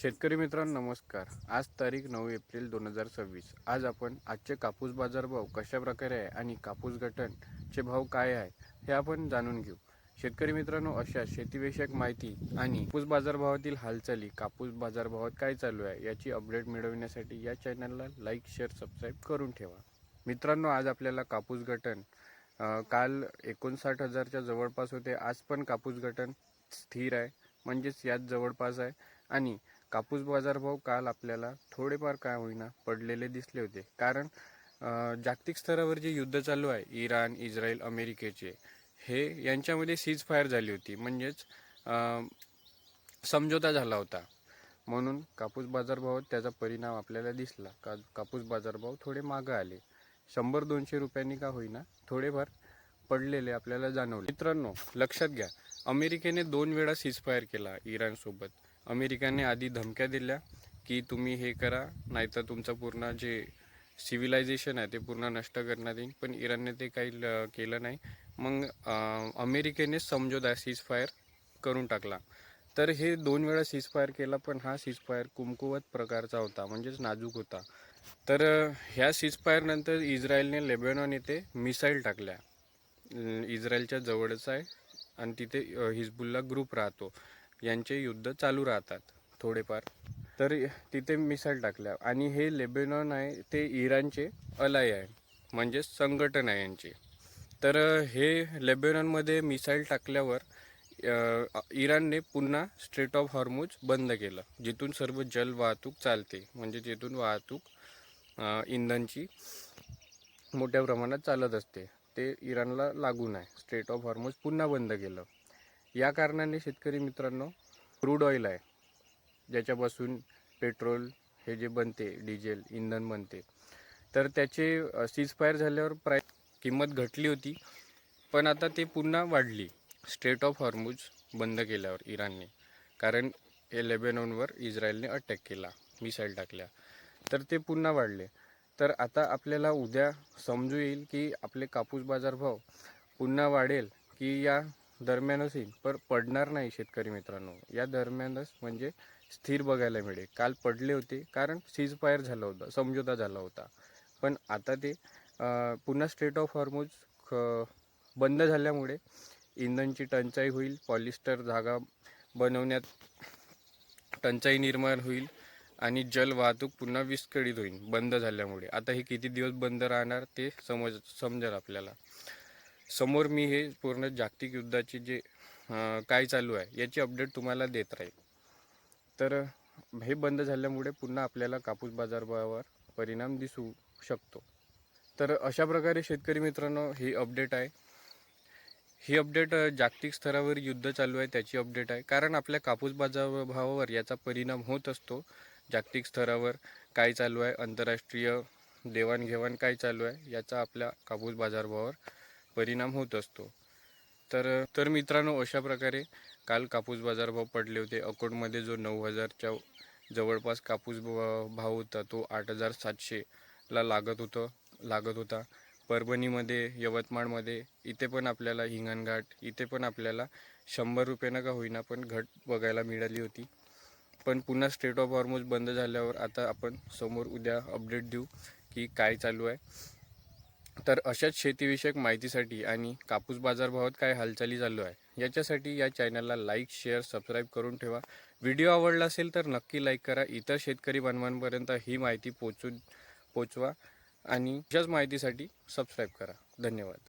शेतकरी मित्रांनो नमस्कार। आज तारीख 9 एप्रिल 2026। आज आपण आजचे कापूस बाजारभाव कशा प्रकारे आहे आणि कापूस गटनचे भाव काय आहे हे आपण जाणून घेऊ। शेतकरी मित्रांनो, अशा शेतीविषयक माहिती आणि कापूस बाजारभावातील हालचाली, कापूस बाजारभावात काय चालू आहे याची अपडेट मिळवण्यासाठी या चॅनलला लाईक, शेअर, सबस्क्राईब करून ठेवा। मित्रांनो, आज आपल्याला कापूस गटन काल 59,000च्या जवळपास होते। आज पण कापूस गटन स्थिर आहे, म्हणजेच याच जवळपास आहे। आणि कापूस बाजारभाव काल आपल्याला थोडेफार काय होईना पडलेले दिसले होते, कारण जागतिक स्तरावर जे युद्ध चालू आहे इराण, इस्रायल, अमेरिकेचे, हे यांच्यामध्ये सीज फायर झाली होती, म्हणजेच समझोता झाला होता। म्हणून कापूस बाजारभावात त्याचा परिणाम आपल्याला दिसला। कापूस बाजारभाव थोडे मागे आले, 100-200 रुपयांनी का होईना थोडेफार पडलेले आपल्याला जाणवले। मित्रांनो, लक्षात घ्या, अमेरिकेने 2 वेळा सीज फायर केला इराणसोबत। अमेरिकेने आधी धमक्या दिल्या की तुम्ही हे करा, नाहीतर तुमचं पूर्ण जे सिव्हिलायझेशन आहे ते पूर्ण नष्ट करण्यात येईल, पण इराणने ते काही केलं नाही। मग अमेरिकेने समझोता सीज फायर करून टाकला। तर हे 2 वेळा सीज फायर केला, पण हा सीज फायर कुमकुवत प्रकारचा होता, म्हणजेच नाजूक होता। तर ह्या सीज फायर नंतर इस्रायलने लेबनॉन येथे मिसाईल टाकल्या। इस्रायलच्या जवळच आहे आणि तिथे हिजबुल्ला ग्रुप राहतो, यांचे युद्ध चालू राहतात थोडेफार। तर तिथे मिसाईल टाकल्या आणि हे लेबनॉन आहे ते इराणचे अलाय आहे, म्हणजेच संघटन आहे यांचे। तर हे लेबनॉनमध्ये मिसाईल टाकल्यावर इराणने पुन्हा स्ट्रेट ऑफ हॉर्मुझ बंद केलं, जिथून सर्व जल वाहतूक चालते, म्हणजे जिथून वाहतूक इंधनची मोठ्या प्रमाणात चालत असते, ते इराणला लागून आहे। स्ट्रेट ऑफ हॉर्मुझ पुन्हा बंद केलं। या कारणाने शेतकरी मित्रांनो, क्रूड ऑइल आहे ज्याच्यापासून पेट्रोल हे जे बनते, डिझेल इंधन बनते, तर त्याचे सीज फायर झाल्यावर किंमत घटली होती, पण आता ते पुन्हा वाढली स्ट्रेट ऑफ हॉर्मुझ बंद केल्यावर इराणने, कारण हे लेबनॉनवर इस्रायलने अटॅक केला, मिसाईल टाकल्या, तर ते पुन्हा वाढले। तर आता आपल्याला उद्या समजू येईल की आपले कापूस बाजारभाव पुन्हा वाढेल की या दरम्यानच येईल, पण पडणार नाही शेतकरी मित्रांनो। या दरम्यानच म्हणजे स्थिर बघायला मिळेल। काल पडले होते कारण सीज फायर झाला होता, समझोता झाला होता, पण आता ते पुन्हा स्ट्रेट ऑफ हॉर्मुझ बंद झाल्यामुळे इंधनची टंचाई होईल, पॉलिस्टर धागा बनवण्यात टंचाई निर्माण होईल आणि जल वाहतूक पुन्हा विस्कळीत होईल बंद झाल्यामुळे। आता हे किती दिवस बंद राहणार ते समजेल आपल्याला। समोर मी हे पूर्ण जागतिक युद्धाची जे काय चालू आहे याची अपडेट तुम्हाला देत राहील। तर हे बंद झाल्यामुळे पुन्हा आपल्याला कापूस बाजारभावावर परिणाम दिसू शकतो। तर अशा प्रकारे शेतकरी मित्रांनो ही अपडेट आहे। ही अपडेट जागतिक स्तरावर युद्ध चालू आहे त्याची अपडेट आहे, कारण आपल्या कापूस बाजारभावावर याचा परिणाम होत असतो। जागतिक स्तरावर काय चालू आहे, आंतरराष्ट्रीय देवाणघेवाण काय चालू आहे याचा आपल्या कापूस बाजारभावावर परिणाम होत असतो। तर मित्रांनो, अशा प्रकारे काल कापूस बाजारभाव पडले होते। अकोटमध्ये जो 9,000च्या जवळपास कापूस भाव होता तो 8,700ला लागत होता। परभणीमध्ये, यवतमाळमध्ये, इथे पण आपल्याला हिंगणघाट, इथे पण आपल्याला 100 रुपयांना का होईना पण घट बघायला मिळाली होती। पण पुन्हा स्ट्रेट ऑफ हॉर्मुझ बंद झाल्यावर आता आपण समोर उद्या अपडेट देऊ की काय चालू आहे। तर अशाच शेतीविषयक माहितीसाठी आणि कापूस बाजारभावात काय हालचाली चालू आहे याच्यासाठी या चॅनलला लाईक, शेअर, सबस्क्राईब करून ठेवा। व्हिडिओ आवडला असेल तर नक्की लाईक करा, इतर शेतकरी बांधवांपर्यंत ही माहिती पोचवा आणि अशाच माहितीसाठी सबस्क्राईब करा। धन्यवाद।